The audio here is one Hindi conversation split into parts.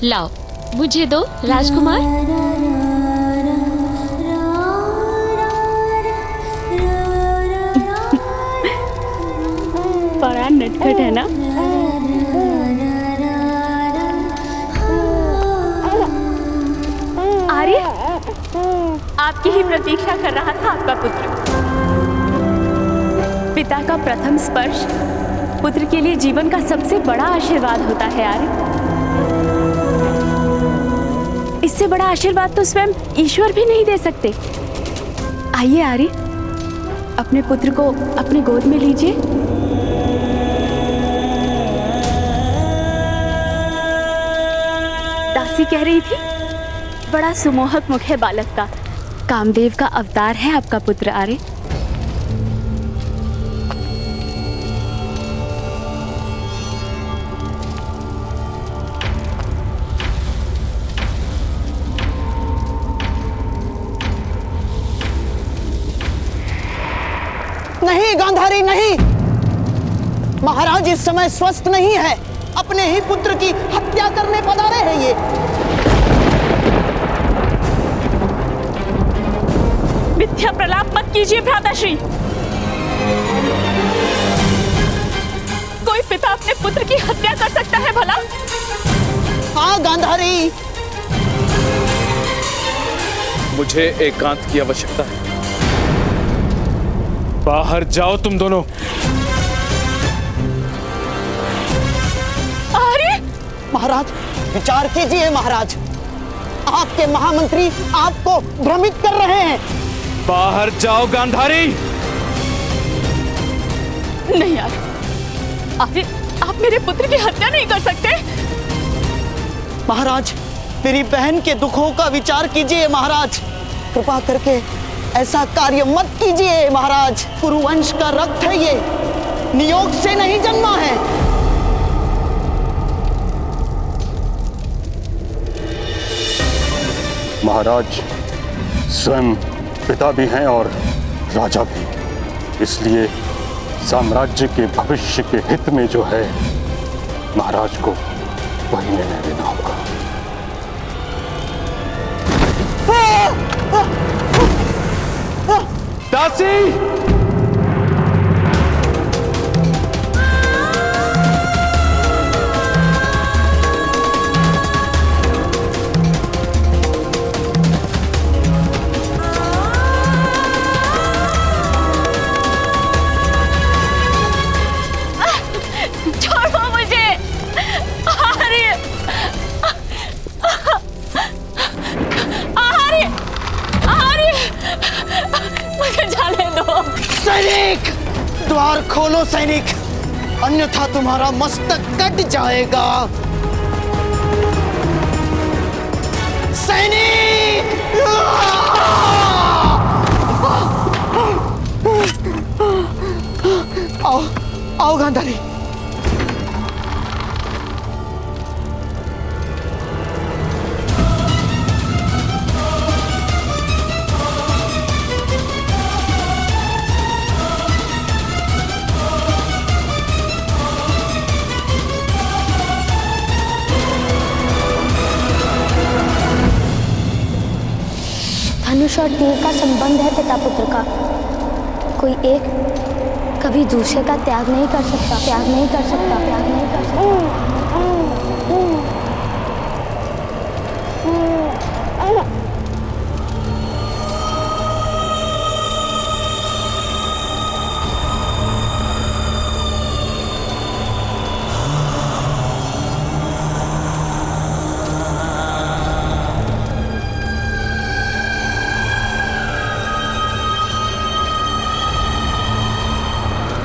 लाओ, मुझे दो राजकुमार। बड़ा नटखट है ना। आर्य, आपकी ही प्रतीक्षा कर रहा था आपका पुत्र। पिता का प्रथम स्पर्श पुत्र के लिए जीवन का सबसे बड़ा आशीर्वाद होता है आर्य। इससे बड़ा आशीर्वाद तो स्वयं ईश्वर भी नहीं दे सकते। आइए आर्य, अपने पुत्र को अपने गोद में लीजिए। दासी कह रही थी, बड़ा सुमोहक मुख है बालक का। कामदेव का अवतार है आपका पुत्र आर्य। नहीं गांधारी, नहीं। महाराज इस समय स्वस्थ नहीं है। अपने ही पुत्र की हत्या करने पधारे हैं ये। मिथ्या प्रलाप मत कीजिए भ्राताश्री। कोई पिता अपने पुत्र की हत्या कर सकता है भला? हाँ गांधारी, मुझे एकांत की आवश्यकता है। बाहर जाओ तुम दोनों। आर्य! महाराज विचार कीजिए। महाराज, आपके महामंत्री आपको भ्रमित कर रहे हैं। बाहर जाओ गांधारी। नहीं यार, आर्य, आप मेरे पुत्र की हत्या नहीं कर सकते। महाराज, मेरी बहन के दुखों का विचार कीजिए। महाराज, कृपा करके ऐसा कार्य मत कीजिए। महाराज, कुरुवंश का रक्त है ये, नियोग से नहीं जन्मा है। महाराज स्वयं पिता भी हैं और राजा भी, इसलिए साम्राज्य के भविष्य के हित में जो है, महाराज को वही निर्णय लेना होगा। दासी! छोड़ो मुझे आर्य! आर्य! आर्य! मुझे जाने दो। सैनिक, द्वार खोलो सैनिक, अन्यथा तुम्हारा मस्तक कट जाएगा। सैनिक! आओ, आओ गांधारी। धनुष और तीर का संबंध है पिता पुत्र का। कोई एक कभी दूसरे का त्याग नहीं कर सकता, त्याग नहीं कर सकता, त्याग नहीं कर सकता।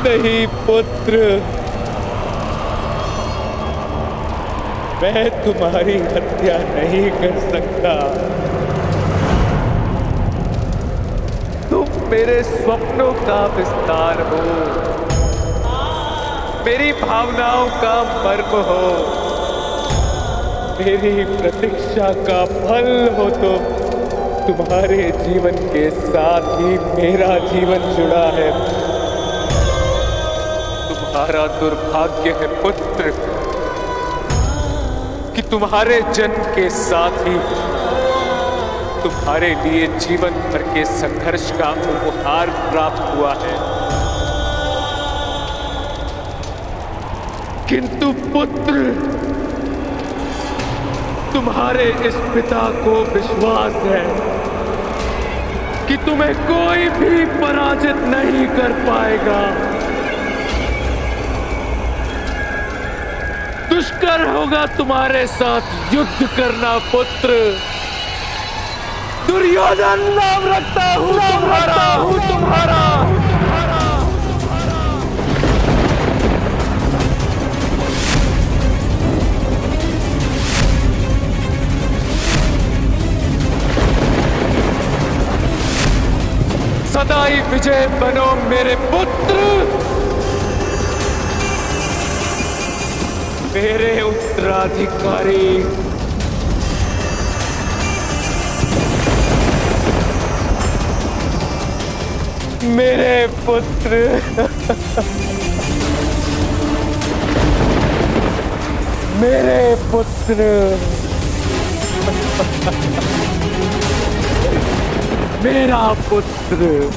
नहीं पुत्र, मैं तुम्हारी हत्या नहीं कर सकता। तुम मेरे स्वप्नों का विस्तार हो, मेरी भावनाओं का मर्म हो, मेरी प्रतीक्षा का फल हो। तुम्हारे जीवन के साथ ही मेरा जीवन जुड़ा है। तुम्हारा दुर्भाग्य है पुत्र, कि तुम्हारे जन्म के साथ ही तुम्हारे लिए जीवन भर के संघर्ष का उपहार प्राप्त हुआ है। किंतु पुत्र, तुम्हारे इस पिता को विश्वास है कि तुम्हें कोई भी पराजित नहीं कर पाएगा। दुष्कर होगा तुम्हारे साथ युद्ध करना पुत्र। दुर्योधन नाम रखता हूं तुम्हारा। सदाई विजय बनो मेरे पुत्र, मेरे उत्तराधिकारी। मेरे पुत्र। मेरे पुत्र। मेरा पुत्र।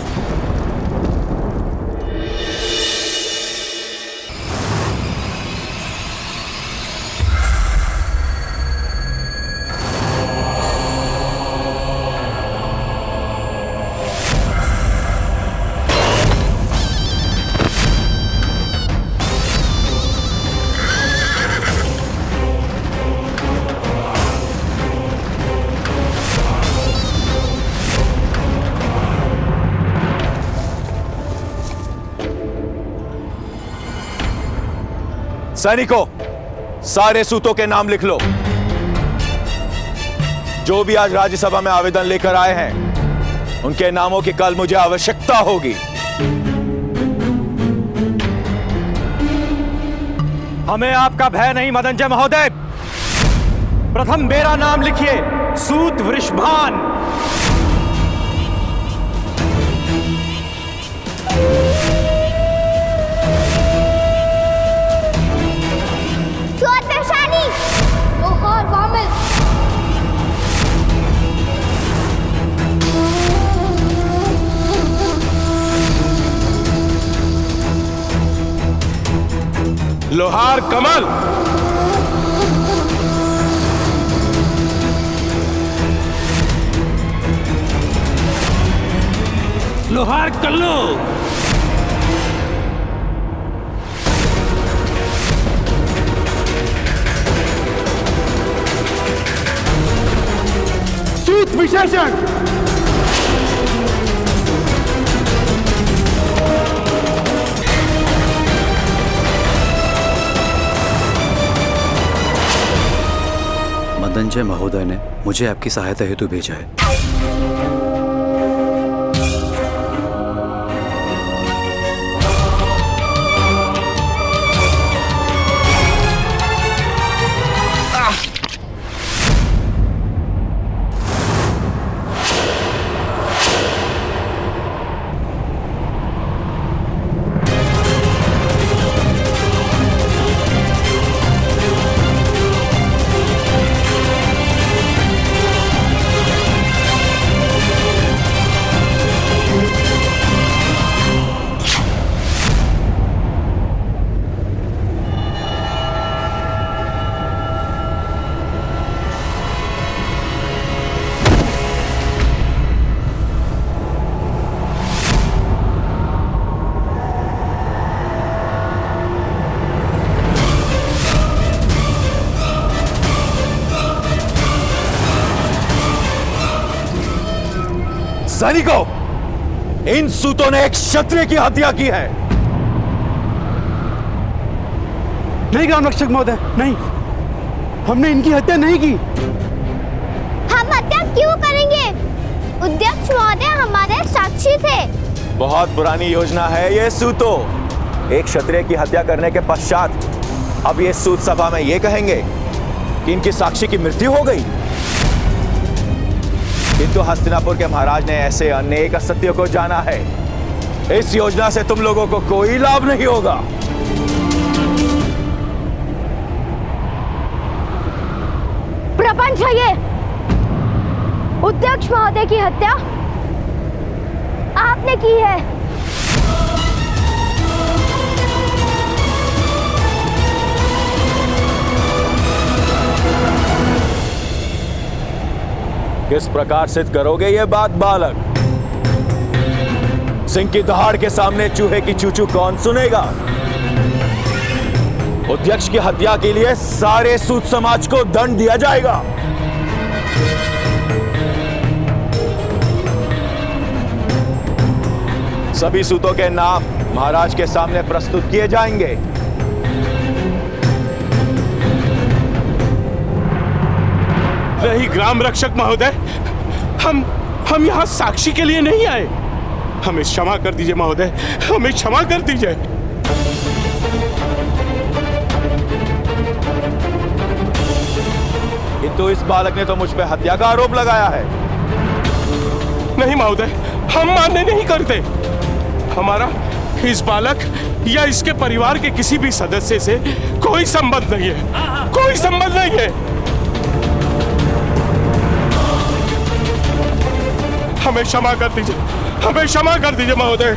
सैनिकों, सारे सूतों के नाम लिख लो। जो भी आज राज्यसभा में आवेदन लेकर आए हैं, उनके नामों की कल मुझे आवश्यकता होगी। हमें आपका भय नहीं मदनजय महोदय। प्रथम मेरा नाम लिखिए, सूत वृषभान। लोहार वामन। लोहार कमल। लोहार कल्लू। सूत विशेषण। मदनजय महोदय ने मुझे आपकी सहायता हेतु भेजा है। सैनिकों, इन सूतों ने एक क्षत्रिय की हत्या की है। नहीं ग्राम रक्षक महोदय, नहीं, हमने इनकी हत्या नहीं की। हम हत्या क्यों करेंगे? अध्यक्ष महोदय हमारे साक्षी थे। बहुत पुरानी योजना है ये सूतो। एक क्षत्रिय की हत्या करने के पश्चात अब ये सूत सभा में ये कहेंगे कि इनकी साक्षी की मृत्यु हो गई। किंतु हस्तिनापुर के महाराज ने ऐसे अनेक असत्यों को जाना है। इस योजना से तुम लोगों को कोई लाभ नहीं होगा। प्रपंच है ये। अध्यक्ष महोदय की हत्या आपने की है। किस प्रकार सिद्ध करोगे ये बात बालक? सिंह की दहाड़ के सामने चूहे की चूचू कौन सुनेगा? अध्यक्ष की हत्या के लिए सारे सूत समाज को दंड दिया जाएगा। सभी सूतों के नाम महाराज के सामने प्रस्तुत किए जाएंगे। नहीं ग्राम रक्षक महोदय, हम यहाँ साक्षी के लिए नहीं आए। हमें क्षमा कर दीजिए महोदय, हमें क्षमा कर दीजिए। किंतु इस बालक ने तो मुझ पे हत्या का आरोप लगाया है। नहीं महोदय, हम मान्य नहीं करते। हमारा इस बालक या इसके परिवार के किसी भी सदस्य से कोई संबंध नहीं है, कोई संबंध नहीं है। हमें क्षमा कर दीजिए, हमें क्षमा कर दीजिए महोदय।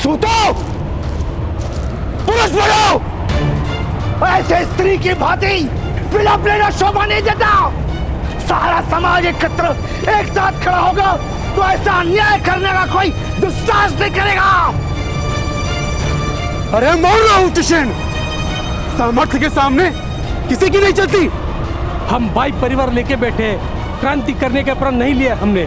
सूतो, पुरुष बनो। ऐसे स्त्री की भांति विलाप लेना शोभा नहीं देता। सारा समाज एकत्र एक साथ खड़ा होगा तो ऐसा अन्याय करने का कोई दुस्साहस नहीं करेगा। अरे मौन रहो तुषेन, सामर्थ्य के सामने किसी की नहीं चलती। हम भाई परिवार लेके बैठे, क्रांति करने का प्रण नहीं लिया हमने।